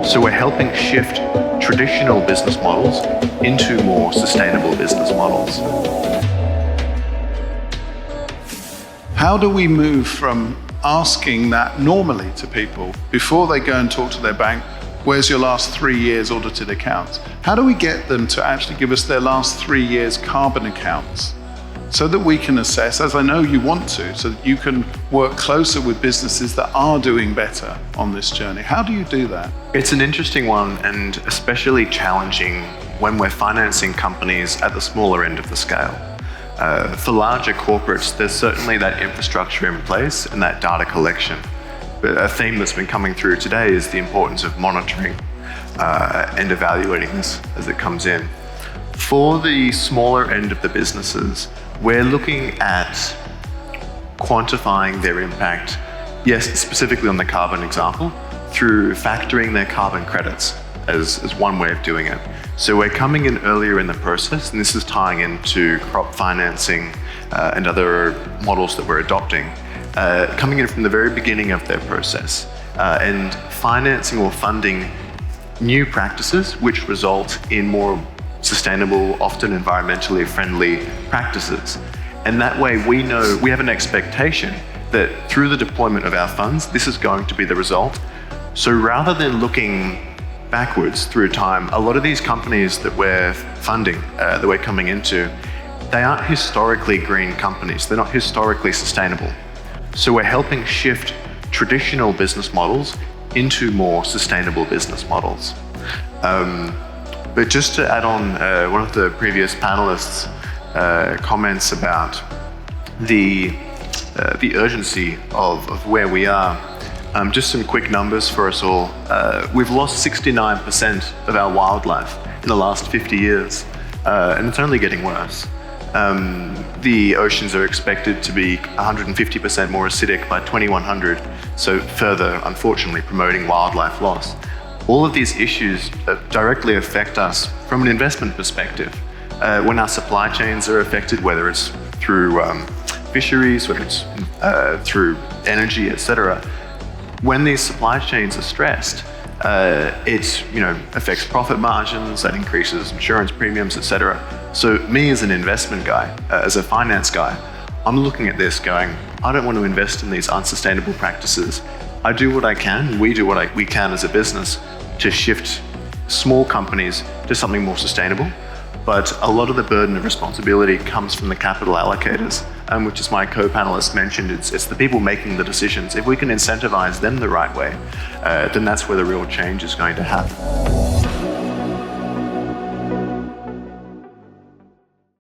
So we're helping shift traditional business models into more sustainable business models. How do we move from asking that normally to people before they go and talk to their bank, where's your last 3 years audited accounts? How do we get them to actually give us their last 3 years carbon accounts so that we can assess, as I know you want to, so that you can work closer with businesses that are doing better on this journey? How do you do that? It's an interesting one, and especially challenging when we're financing companies at the smaller end of the scale. For larger corporates, there's certainly that infrastructure in place and that data collection. But a theme that's been coming through today is the importance of monitoring and evaluating this as it comes in. For the smaller end of the businesses, we're looking at quantifying their impact, yes, specifically on the carbon example, through factoring their carbon credits as one way of doing it. So we're coming in earlier in the process, and this is tying into crop financing and other models that we're adopting, coming in from the very beginning of their process and financing or funding new practices which result in more sustainable, often environmentally friendly practices. And that way we know, we have an expectation that through the deployment of our funds, this is going to be the result. So rather than looking backwards through time, a lot of these companies that we're funding, that we're coming into, they aren't historically green companies. They're not historically sustainable. So we're helping shift traditional business models into more sustainable business models. But just to add on one of the previous panelists' comments about the urgency of where we are, just some quick numbers for us all. We've lost 69% of our wildlife in the last 50 years, and it's only getting worse. The oceans are expected to be 150% more acidic by 2100, so further, unfortunately, promoting wildlife loss. All of these issues directly affect us from an investment perspective. When our supply chains are affected, whether it's through fisheries, whether it's through energy, etc., when these supply chains are stressed, it affects profit margins, that increases insurance premiums, etc. So me as an investment guy, as a finance guy, I'm looking at this going, I don't want to invest in these unsustainable practices. I do what I can, we do what we can as a business to shift small companies to something more sustainable. But a lot of the burden of responsibility comes from the capital allocators, which as my co-panelist mentioned, it's the people making the decisions. If we can incentivize them the right way, then that's where the real change is going to happen.